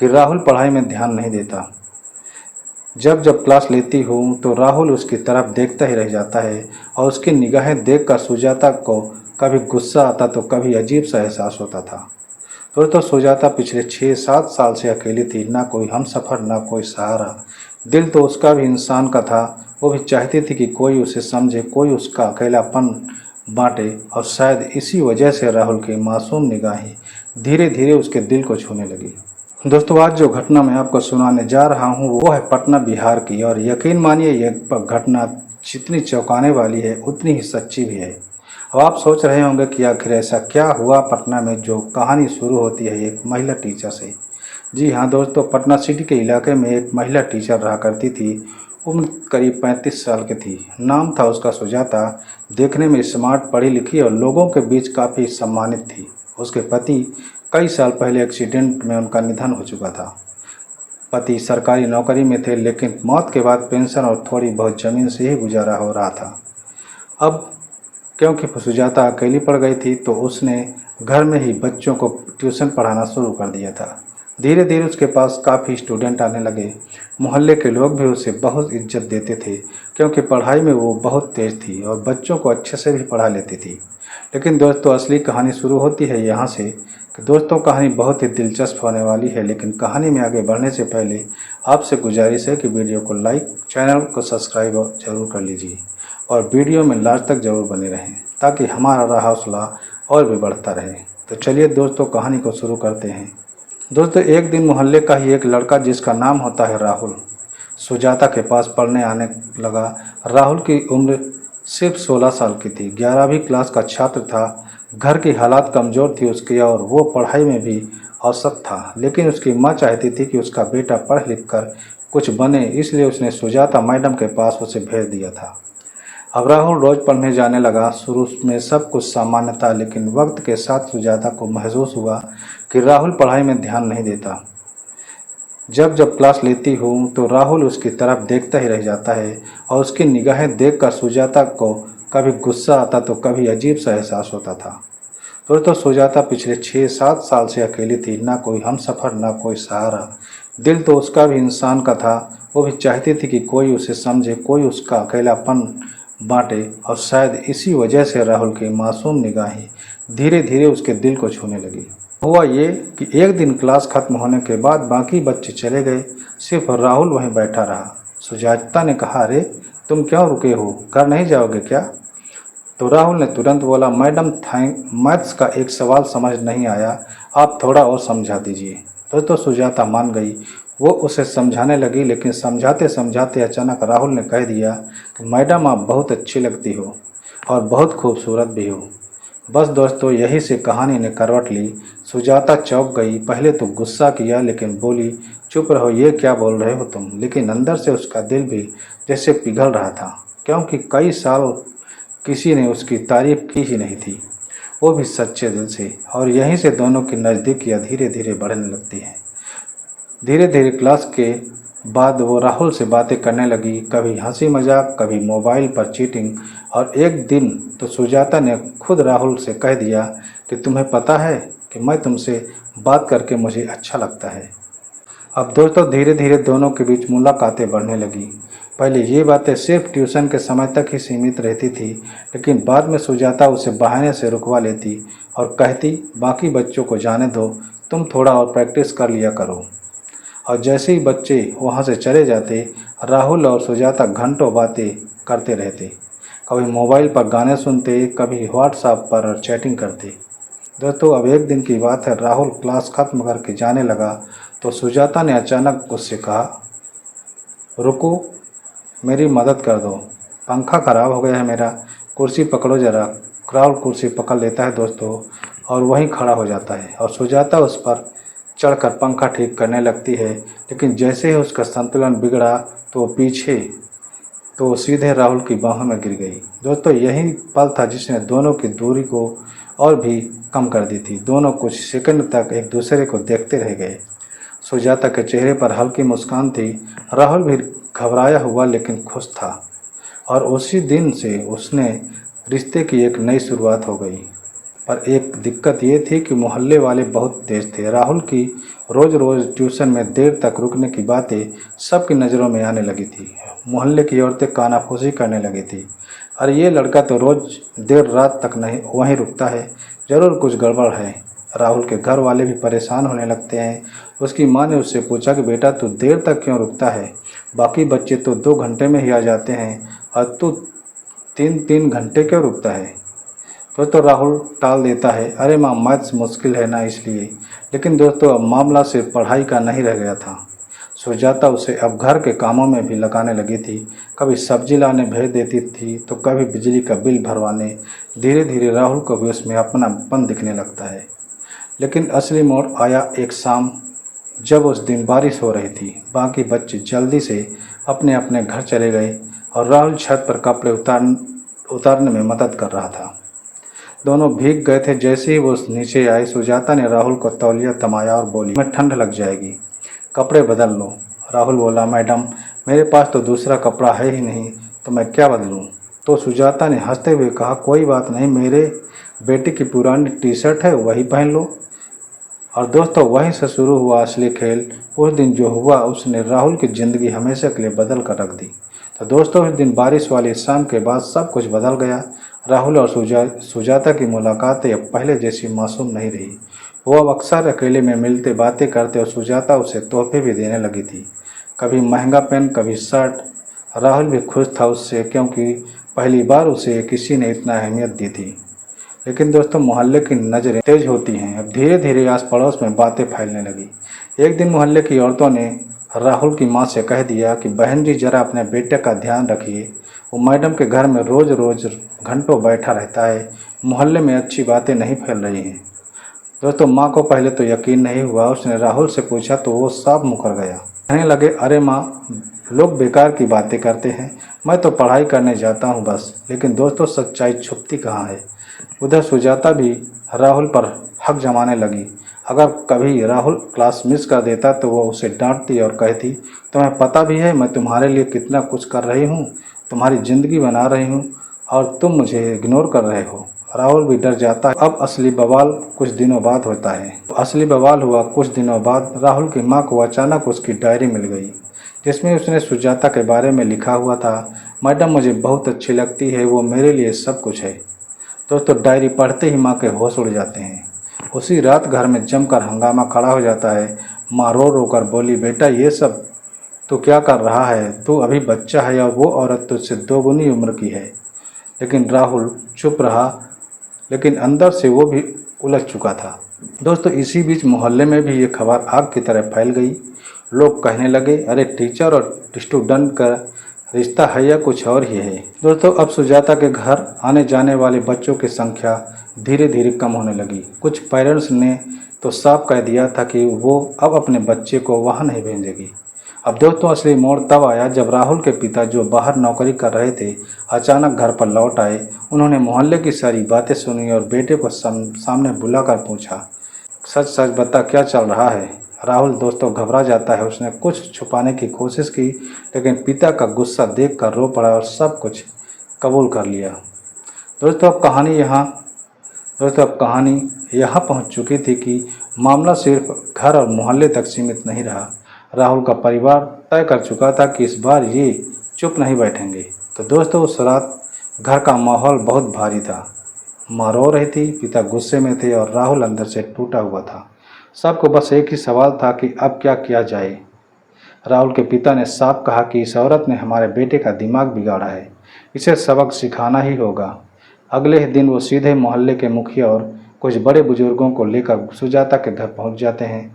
कि राहुल पढ़ाई में ध्यान नहीं देता। जब जब क्लास लेती हूँ तो राहुल उसकी तरफ देखता ही रह जाता है और उसकी निगाहें देखकर सुजाता को कभी गुस्सा आता तो कभी अजीब सा एहसास होता था। दोस्तों, सुजाता पिछले 6-7 साल से अकेली थी, ना कोई हमसफ़र ना कोई सहारा। दिल तो उसका भी इंसान का था। वो भी चाहती थी कि कोई उसे समझे, कोई उसका अकेलापन बांटे, और शायद इसी वजह से राहुल की मासूम निगाहें धीरे धीरे उसके दिल को छूने लगी। दोस्तों, आज जो घटना मैं आपको सुनाने जा रहा हूँ वो है पटना बिहार की, और यकीन मानिए यह घटना जितनी चौंकाने वाली है उतनी ही सच्ची भी है। अब आप सोच रहे होंगे कि आखिर ऐसा क्या हुआ पटना में जो कहानी शुरू होती है एक महिला टीचर से। जी हाँ दोस्तों, पटना सिटी के इलाके में एक महिला टीचर रहा करती थी। उम्र करीब 35 साल की थी। नाम था उसका सुजाता। देखने में स्मार्ट, पढ़ी लिखी और लोगों के बीच काफ़ी सम्मानित थी। उसके पति कई साल पहले एक्सीडेंट में उनका निधन हो चुका था। पति सरकारी नौकरी में थे, लेकिन मौत के बाद पेंशन और थोड़ी बहुत ज़मीन से ही गुजारा हो रहा था। अब क्योंकि सुजाता अकेली पड़ गई थी तो उसने घर में ही बच्चों को ट्यूशन पढ़ाना शुरू कर दिया था। धीरे धीरे उसके पास काफ़ी स्टूडेंट आने लगे। मोहल्ले के लोग भी उसे बहुत इज्जत देते थे, क्योंकि पढ़ाई में वो बहुत तेज़ थी और बच्चों को अच्छे से भी पढ़ा लेती थी। लेकिन दोस्तों, असली कहानी शुरू होती है यहाँ से कि दोस्तों, कहानी बहुत ही दिलचस्प होने वाली है। लेकिन कहानी में आगे बढ़ने से पहले आपसे गुजारिश है कि वीडियो को लाइक, चैनल को सब्सक्राइब जरूर कर लीजिए और वीडियो में लास्ट तक जरूर बने रहें, ताकि हमारा हौसला और भी बढ़ता रहे। तो चलिए दोस्तों, कहानी को शुरू करते हैं। दोस्तों, एक दिन मोहल्ले का ही एक लड़का जिसका नाम होता है राहुल, सुजाता के पास पढ़ने आने लगा। राहुल की उम्र सिर्फ 16 साल की थी। 11वीं क्लास का छात्र था। घर की हालात कमज़ोर थी उसकी और वो पढ़ाई में भी औसत था। लेकिन उसकी माँ चाहती थी कि उसका बेटा पढ़ लिख कर कुछ बने, इसलिए उसने सुजाता मैडम के पास उसे भेज दिया था। अब राहुल रोज़ पढ़ने जाने लगा। शुरू में सब कुछ सामान्य था, लेकिन वक्त के साथ सुजाता को महसूस हुआ कि राहुल पढ़ाई में ध्यान नहीं देता। जब जब क्लास लेती हूँ तो राहुल उसकी तरफ देखता ही रह जाता है और उसकी निगाहें देखकर सुजाता को कभी गुस्सा आता तो कभी अजीब सा एहसास होता था। दोस्तों, सुजाता पिछले 6-7 साल से अकेली थी, ना कोई हमसफ़र ना कोई सहारा। दिल तो उसका भी इंसान का था। वो भी चाहती थी कि कोई उसे समझे, कोई उसका अकेलापन बांटे, और शायद इसी वजह से राहुल की मासूम निगाहें धीरे धीरे उसके दिल को छूने लगी। हुआ ये कि एक दिन क्लास खत्म होने के बाद बाकी बच्चे चले गए, सिर्फ राहुल वहीं बैठा रहा। सुजाता ने कहा, अरे तुम क्यों रुके हो, घर नहीं जाओगे क्या? तो राहुल ने तुरंत बोला, मैडम मैथ्स का एक सवाल समझ नहीं आया, आप थोड़ा और समझा दीजिए। तो सुजाता मान गई। वो उसे समझाने लगी, लेकिन समझाते समझाते अचानक राहुल ने कह दिया कि मैडम, आप बहुत अच्छी लगती हो और बहुत खूबसूरत भी हो। बस दोस्तों, यही से कहानी ने करवट ली। सुजाता चौंक गई। पहले तो गुस्सा किया, लेकिन बोली, चुप रहो, ये क्या बोल रहे हो तुम? लेकिन अंदर से उसका दिल भी जैसे पिघल रहा था, क्योंकि कई साल किसी ने उसकी तारीफ की ही नहीं थी, वो भी सच्चे दिल से। और यहीं से दोनों की नज़दीकियाँ धीरे धीरे बढ़ने लगती हैं। धीरे धीरे क्लास के बाद वो राहुल से बातें करने लगी, कभी हंसी मजाक, कभी मोबाइल पर चीटिंग। और एक दिन तो सुजाता ने खुद राहुल से कह दिया कि तुम्हें पता है कि मैं तुमसे बात करके मुझे अच्छा लगता है। अब दोस्तों, धीरे धीरे दोनों के बीच मुलाकातें बढ़ने लगी। पहले ये बातें सिर्फ ट्यूशन के समय तक ही सीमित रहती थी, लेकिन बाद में सुजाता उसे बहाने से रुकवा लेती और कहती, बाकी बच्चों को जाने दो, तुम थोड़ा और प्रैक्टिस कर लिया करो। और जैसे ही बच्चे वहाँ से चले जाते, राहुल और सुजाता घंटों बातें करते रहते। कभी मोबाइल पर गाने सुनते, कभी व्हाट्सएप पर चैटिंग करते। दोस्तों, अब एक दिन की बात है, राहुल क्लास खत्म करके जाने लगा तो सुजाता ने अचानक उससे कहा, रुको, मेरी मदद कर दो, पंखा ख़राब हो गया है मेरा, कुर्सी पकड़ो ज़रा। राहुल कुर्सी पकड़ लेता है दोस्तों और वहीं खड़ा हो जाता है, और सुजाता उस पर चढ़कर पंखा ठीक करने लगती है। लेकिन जैसे ही उसका संतुलन बिगड़ा तो वो सीधे राहुल की बाहों में गिर गई। दोस्तों, यही पल था जिसने दोनों की दूरी को और भी कम कर दी थी। दोनों कुछ सेकंड तक एक दूसरे को देखते रह गए। सुजाता के चेहरे पर हल्की मुस्कान थी। राहुल भी घबराया हुआ लेकिन खुश था, और उसी दिन से उसने रिश्ते की एक नई शुरुआत हो गई। पर एक दिक्कत ये थी कि मोहल्ले वाले बहुत तेज थे। राहुल की रोज़ रोज़ ट्यूशन में देर तक रुकने की बातें सबकी नज़रों में आने लगी थी। मोहल्ले की औरतें कानाफूसी करने लगी थी, अरे ये लड़का तो रोज़ देर रात तक नहीं वहीं रुकता है, ज़रूर कुछ गड़बड़ है। राहुल के घर वाले भी परेशान होने लगते हैं। उसकी माँ ने उससे पूछा कि बेटा तू देर तक क्यों रुकता है, बाकी बच्चे तो 2 घंटे में ही आ जाते हैं और तू 3-3 घंटे क्यों रुकता है। तो राहुल टाल देता है, अरे माँ मैथ्स मुश्किल है ना इसलिए। लेकिन दोस्तों अब मामला सिर्फ पढ़ाई का नहीं रह गया था। सुजाता उसे अब घर के कामों में भी लगाने लगी थी। कभी सब्जी लाने भेज देती थी तो कभी बिजली का बिल भरवाने। धीरे धीरे राहुल को भी उसमें अपनापन दिखने लगता है। लेकिन असली मोड़ आया एक शाम, जब उस दिन बारिश हो रही थी। बाकी बच्चे जल्दी से अपने अपने घर चले गए और राहुल छत पर कपड़े उतारने में मदद कर रहा था। दोनों भीग गए थे। जैसे ही वो नीचे आए, सुजाता ने राहुल को तौलिया थमाया और बोली, मैं ठंड लग जाएगी, कपड़े बदल लो। राहुल बोला, मैडम मेरे पास तो दूसरा कपड़ा है ही नहीं, तो मैं क्या बदलूं। तो सुजाता ने हंसते हुए कहा, कोई बात नहीं, मेरे बेटे की पुरानी टी शर्ट है वही पहन लो। और दोस्तों वहीं से शुरू हुआ असली खेल। उस दिन जो हुआ उसने राहुल की ज़िंदगी हमेशा के लिए बदल कर रख दी। तो दोस्तों उस दिन बारिश वाली शाम के बाद सब कुछ बदल गया। राहुल और सुजाता की मुलाकातें अब पहले जैसी मासूम नहीं रही। वो अब अक्सर अकेले में मिलते, बातें करते और सुजाता उसे तोहफे भी देने लगी थी। कभी महंगा पेन, कभी शर्ट। राहुल भी खुश था उससे, क्योंकि पहली बार उसे किसी ने इतना अहमियत दी थी। लेकिन दोस्तों मोहल्ले की नज़रें तेज होती हैं। अब धीरे धीरे आस पड़ोस में बातें फैलने लगी। एक दिन मोहल्ले की औरतों ने राहुल की मां से कह दिया कि बहन जी ज़रा अपने बेटे का ध्यान रखिए, वो मैडम के घर में रोज़ रोज़ घंटों बैठा रहता है, मोहल्ले में अच्छी बातें नहीं फैल रही हैं। दोस्तों माँ को पहले तो यकीन नहीं हुआ। उसने राहुल से पूछा तो वो साफ मुकर गया। कहने लगे, अरे माँ लोग बेकार की बातें करते हैं, मैं तो पढ़ाई करने जाता हूँ बस। लेकिन दोस्तों सच्चाई छुपती कहाँ है। उधर सुजाता भी राहुल पर हक जमाने लगी। अगर कभी राहुल क्लास मिस कर देता तो वो उसे डांटती और कहती, तुम्हें पता भी है मैं तुम्हारे लिए कितना कुछ कर रही हूँ, तुम्हारी ज़िंदगी बना रही हूँ और तुम मुझे इग्नोर कर रहे हो। राहुल भी डर जाता है। अब असली बवाल कुछ दिनों बाद होता है। असली बवाल हुआ कुछ दिनों बाद। राहुल की माँ को अचानक उसकी डायरी मिल गई, जिसमें उसने सुजाता के बारे में लिखा हुआ था, मैडम मुझे बहुत अच्छी लगती है, वो मेरे लिए सब कुछ है। दोस्तों डायरी पढ़ते ही माँ के होश उड़ जाते हैं। उसी रात घर में जमकर हंगामा खड़ा हो जाता है। माँ रो रो कर बोली, बेटा ये सब तू क्या कर रहा है, तू अभी बच्चा है और वो औरत तुझसे 2 गुनी उम्र की है। लेकिन राहुल चुप रहा, लेकिन अंदर से वो भी उलझ चुका था। दोस्तों इसी बीच मोहल्ले में भी ये खबर आग की तरह फैल गई। लोग कहने लगे, अरे टीचर और स्टूडेंट का रिश्ता है या कुछ और ही है। दोस्तों अब सुजाता के घर आने जाने वाले बच्चों की संख्या धीरे धीरे कम होने लगी। कुछ पेरेंट्स ने तो साफ कह दिया था कि वो अब अपने बच्चे को वहाँ नहीं भेजेगी। अब दोस्तों असली मोड़ तब आया जब राहुल के पिता, जो बाहर नौकरी कर रहे थे, अचानक घर पर लौट आए। उन्होंने मोहल्ले की सारी बातें सुनी और बेटे को सामने बुलाकर पूछा, सच सच बता क्या चल रहा है। राहुल दोस्तों घबरा जाता है। उसने कुछ छुपाने की कोशिश की, लेकिन पिता का गुस्सा देखकर रो पड़ा और सब कुछ कबूल कर लिया। दोस्तों अब कहानी यहाँ पहुँच चुकी थी कि मामला सिर्फ घर और मोहल्ले तक सीमित नहीं रहा। राहुल का परिवार तय कर चुका था कि इस बार ये चुप नहीं बैठेंगे। तो दोस्तों उस रात घर का माहौल बहुत भारी था। माँ रो रही थी, पिता गुस्से में थे और राहुल अंदर से टूटा हुआ था। सबको बस एक ही सवाल था कि अब क्या किया जाए। राहुल के पिता ने साफ कहा कि इस औरत ने हमारे बेटे का दिमाग बिगाड़ा है, इसे सबक सिखाना ही होगा। अगले ही दिन वो सीधे मोहल्ले के मुखिया और कुछ बड़े बुजुर्गों को लेकर सुजाता के घर पहुंच जाते हैं।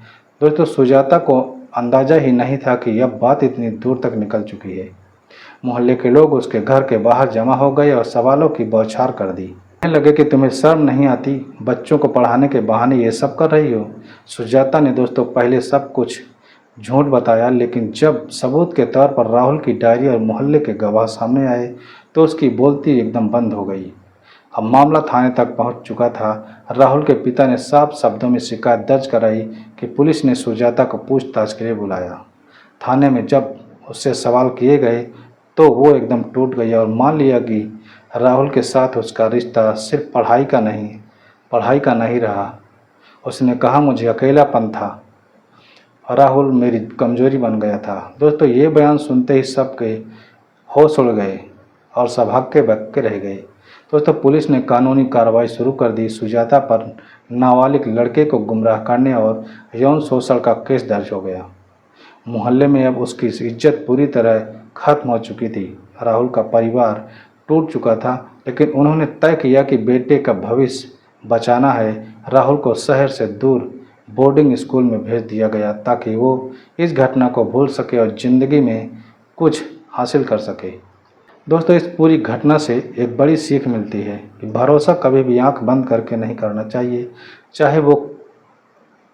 दोस्तों सुजाता को अंदाज़ा ही नहीं था कि अब बात इतनी दूर तक निकल चुकी है। मोहल्ले के लोग उसके घर के बाहर जमा हो गए और सवालों की बौछार कर दी। कहने लगे कि तुम्हें शर्म नहीं आती, बच्चों को पढ़ाने के बहाने ये सब कर रही हो। सुजाता ने दोस्तों पहले सब कुछ झूठ बताया, लेकिन जब सबूत के तौर पर राहुल की डायरी और मोहल्ले के गवाह सामने आए तो उसकी बोलती एकदम बंद हो गई। अब मामला थाने तक पहुंच चुका था। राहुल के पिता ने साफ शब्दों में शिकायत दर्ज कराई कि पुलिस ने सुजाता को पूछताछ के लिए बुलाया। थाने में जब उससे सवाल किए गए तो वो एकदम टूट गई और मान लिया कि राहुल के साथ उसका रिश्ता सिर्फ पढ़ाई का नहीं रहा। उसने कहा, मुझे अकेलापन था, राहुल मेरी कमज़ोरी बन गया था। दोस्तों ये बयान सुनते ही सबके होश उड़ गए और सब हक्के बक्के रह गए। दोस्तों पुलिस ने कानूनी कार्रवाई शुरू कर दी। सुजाता पर नाबालिग लड़के को गुमराह करने और यौन शोषण का केस दर्ज हो गया। मोहल्ले में अब उसकी इज्जत पूरी तरह खत्म हो चुकी थी। राहुल का परिवार टूट चुका था, लेकिन उन्होंने तय किया कि बेटे का भविष्य बचाना है। राहुल को शहर से दूर बोर्डिंग स्कूल में भेज दिया गया ताकि वो इस घटना को भूल सके और ज़िंदगी में कुछ हासिल कर सके। दोस्तों इस पूरी घटना से एक बड़ी सीख मिलती है कि भरोसा कभी भी आंख बंद करके नहीं करना चाहिए, चाहे वो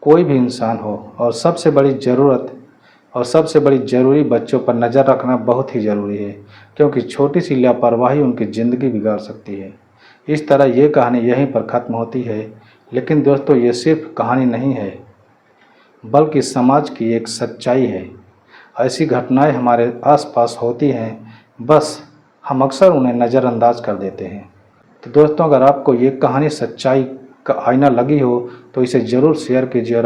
कोई भी इंसान हो। और सबसे बड़ी ज़रूरी बच्चों पर नज़र रखना बहुत ही ज़रूरी है, क्योंकि छोटी सी लापरवाही उनकी ज़िंदगी बिगाड़ सकती है। इस तरह ये कहानी यहीं पर ख़त्म होती है, लेकिन दोस्तों ये सिर्फ कहानी नहीं है, बल्कि समाज की एक सच्चाई है। ऐसी घटनाएं हमारे आसपास होती हैं, बस हम अक्सर उन्हें नज़रअंदाज कर देते हैं। तो दोस्तों अगर आपको ये कहानी सच्चाई का आईना लगी हो तो इसे ज़रूर शेयर कीजिए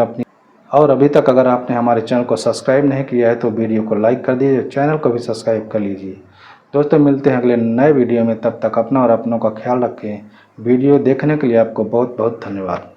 और अभी तक अगर आपने हमारे चैनल को सब्सक्राइब नहीं किया है तो वीडियो को लाइक कर दीजिए, चैनल को भी सब्सक्राइब कर लीजिए। दोस्तों मिलते हैं अगले नए वीडियो में, तब तक अपना और अपनों का ख्याल रखें। वीडियो देखने के लिए आपको बहुत बहुत धन्यवाद।